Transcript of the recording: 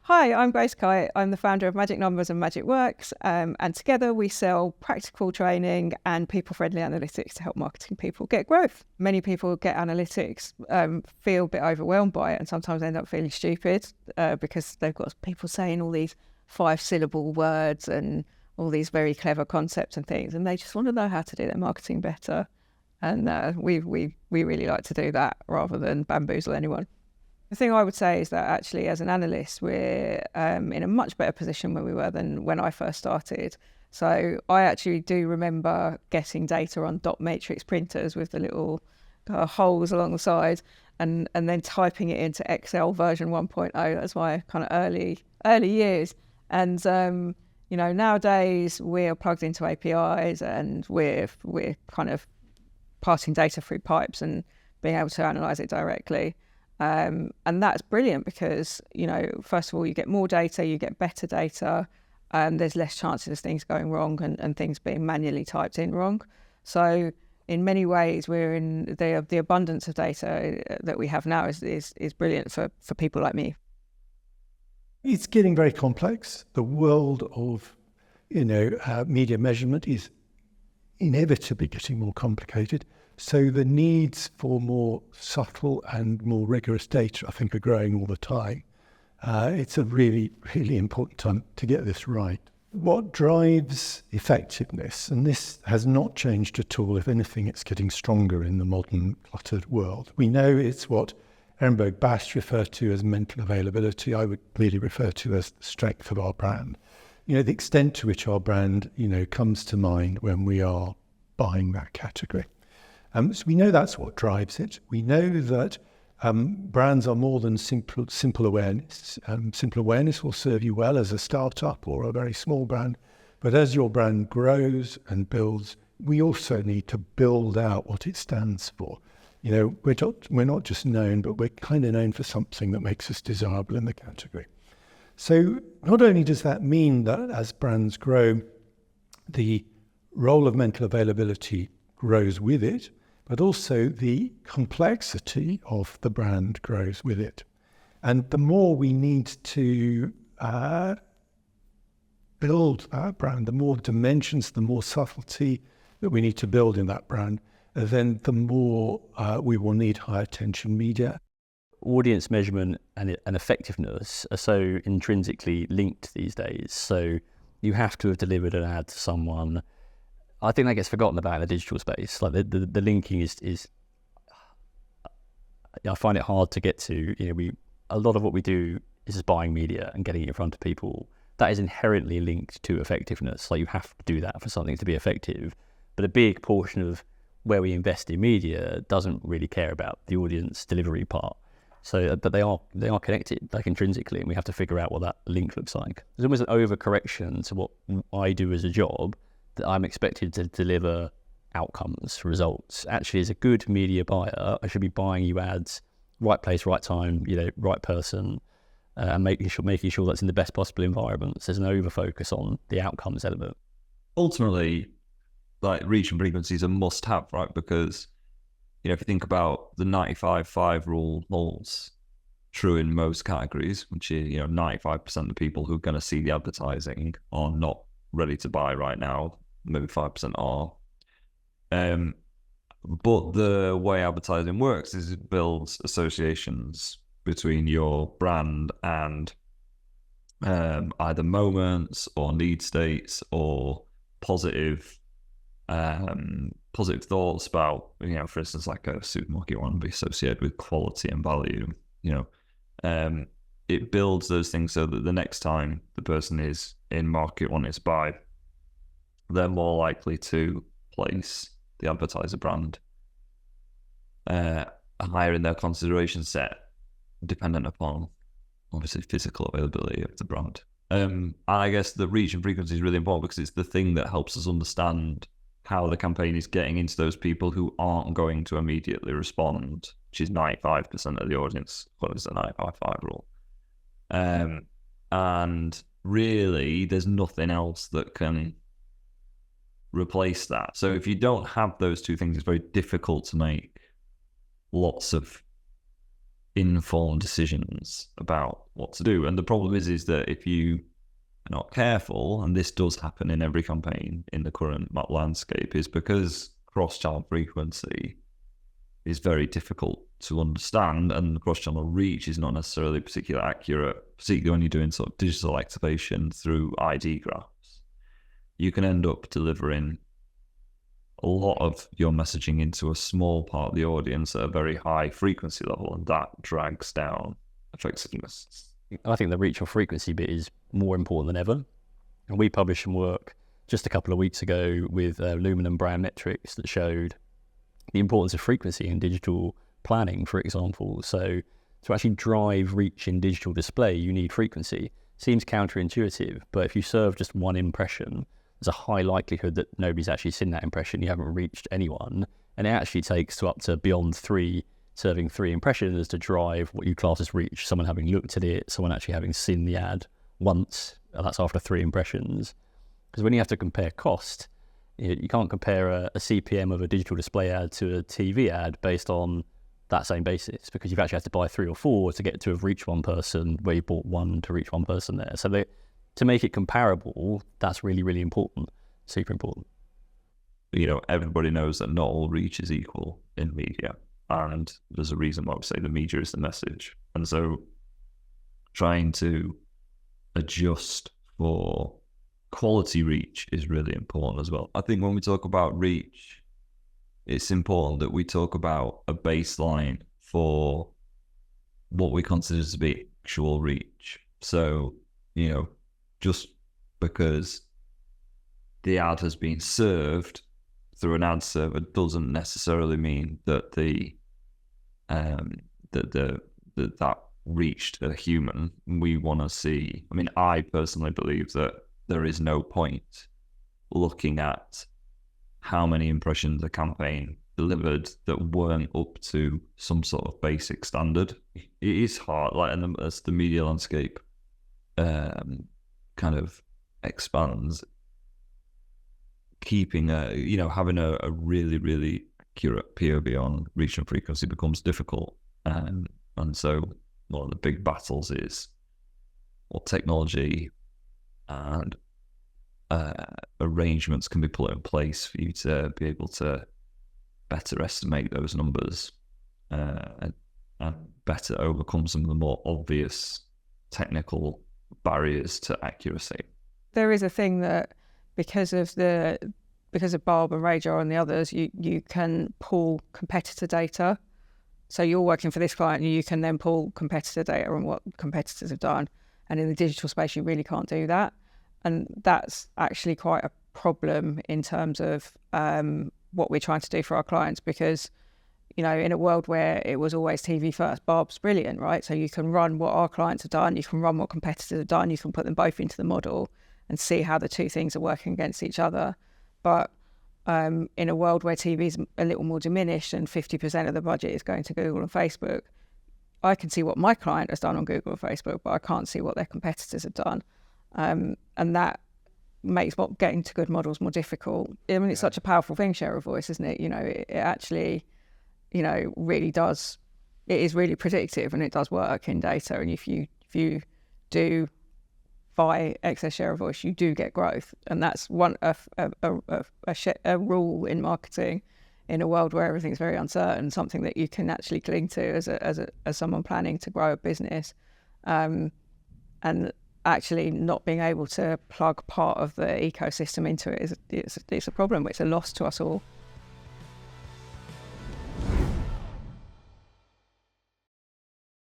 Hi, I'm Grace Kite. I'm the founder of Magic Numbers and Magic Works, and together we sell practical training and people-friendly analytics to help marketing people get growth. Many people get analytics, feel a bit overwhelmed by it, and sometimes end up feeling stupid because they've got people saying all these 5-syllable words and all these very clever concepts and things, and they just want to know how to do their marketing better. And we really like to do that rather than bamboozle anyone. The thing I would say is that actually as an analyst, we're in a much better position than we were than when I first started. So I actually do remember getting data on dot matrix printers with the little holes along the side and then typing it into Excel version 1.0. That's my kind of early years. And, nowadays we're plugged into APIs and we're kind of passing data through pipes and being able to analyse it directly. And that's brilliant because, first of all, you get more data, you get better data, there's less chances of things going wrong and things being manually typed in wrong. So in many ways, we're in the abundance of data that we have now is brilliant for people like me. It's getting very complex. The world of, media measurement is inevitably getting more complicated. So the needs for more subtle and more rigorous data, I think, are growing all the time. It's a really, really important time to get this right. What drives effectiveness, and this has not changed at all, if anything, it's getting stronger in the modern cluttered world. We know it's what Ehrenberg Bass referred to as mental availability. I would clearly refer to as the strength of our brand. The extent to which our brand, comes to mind when we are buying that category. So we know that's what drives it. We know that brands are more than simple awareness. Simple awareness will serve you well as a startup or a very small brand. But as your brand grows and builds, we also need to build out what it stands for. We're not just known, but we're kind of known for something that makes us desirable in the category. So not only does that mean that as brands grow, the role of mental availability grows with it, but also the complexity of the brand grows with it. And the more we need to build that brand, the more dimensions, the more subtlety that we need to build in that brand, then the more we will need high attention media. Audience measurement and effectiveness are so intrinsically linked these days. So you have to have delivered an ad to someone. I think that gets forgotten about in the digital space. Like the linking is I find it hard to get to. A lot of what we do is just buying media and getting it in front of people. That is inherently linked to effectiveness. Like you have to do that for something to be effective. But a big portion of where we invest in media doesn't really care about the audience delivery part. So, but they are connected, like intrinsically, and we have to figure out what that link looks like. There's almost an overcorrection to what I do as a job, that I'm expected to deliver outcomes, results. Actually, as a good media buyer, I should be buying you ads, right place, right time, right person, and making sure that's in the best possible environment. So there's an over-focus on the outcomes element. Ultimately, like reach and frequency is a must-have, right? Because if you think about the 95-5 rule holds true in most categories, which is 95% of the people who are going to see the advertising are not ready to buy right now. Maybe 5% are. But the way advertising works is it builds associations between your brand and either moments or need states or positive thoughts about, for instance, like a supermarket want to be associated with quality and value. It builds those things so that the next time the person is in market wanting to buy, they're more likely to place the advertiser brand higher in their consideration set, dependent upon obviously physical availability of the brand. And I guess the reach and frequency is really important because it's the thing that helps us understand how the campaign is getting into those people who aren't going to immediately respond, which is 95% of the audience, what is the 95-5 rule. And really, there's nothing else that can replace that. So if you don't have those two things, it's very difficult to make lots of informed decisions about what to do. And the problem is that if you are not careful, and this does happen in every campaign in the current landscape, is because cross-channel frequency is very difficult to understand, and cross-channel reach is not necessarily particularly accurate, particularly when you're doing sort of digital activation through ID graphs. You can end up delivering a lot of your messaging into a small part of the audience at a very high frequency level, and that drags down effectiveness. I think the reach or frequency bit is more important than ever. And we published some work just a couple of weeks ago with Lumen brand metrics that showed the importance of frequency in digital planning, for example. So to actually drive reach in digital display, you need frequency. Seems counterintuitive, but if you serve just one impression, there's a high likelihood that nobody's actually seen that impression. You haven't reached anyone. And it actually takes up to beyond serving three impressions to drive what you class as reach. Someone having looked at it, someone actually having seen the ad once, and that's after 3 impressions. Because when you have to compare cost, you can't compare a CPM of a digital display ad to a TV ad based on that same basis, because you've actually had to buy 3 or 4 to get to have reached one person, where you bought 1 to reach one person there. So to make it comparable, that's really, really important, super important. Everybody knows that not all reach is equal in media, and there's a reason why we say the media is the message. And so trying to adjust for quality reach is really important as well. I think when we talk about reach, it's important that we talk about a baseline for what we consider to be actual reach. So, just because the ad has been served through an ad server doesn't necessarily mean that that reached a human. We want to see. I personally believe that there is no point looking at how many impressions a campaign delivered that weren't up to some sort of basic standard. It is hard, as the media landscape kind of expands, keeping having a really, really accurate POV on reach and frequency becomes difficult. And so one of the big battles is what technology and arrangements can be put in place for you to be able to better estimate those numbers and better overcome some of the more obvious technical barriers to accuracy. There is a thing that because of Barb and Radar and the others, you can pull competitor data. So you're working for this client and you can then pull competitor data on what competitors have done. And in the digital space, you really can't do that. And that's actually quite a problem in terms of what we're trying to do for our clients, because, in a world where it was always TV first, Barb's brilliant, right? So you can run what our clients have done, you can run what competitors have done, you can put them both into the model and see how the two things are working against each other. But in a world where TV is a little more diminished and 50% of the budget is going to Google and Facebook, I can see what my client has done on Google and Facebook, but I can't see what their competitors have done. And that makes getting to good models more difficult. It's such a powerful thing, share of voice, isn't it? It actually, really does. It is really predictive, and it does work in data. And if you do buy excess share of voice, you do get growth, and that's a rule in marketing in a world where everything's very uncertain. Something that you can actually cling to as someone planning to grow a business, and actually not being able to plug part of the ecosystem into it it's a problem. It's a loss to us all.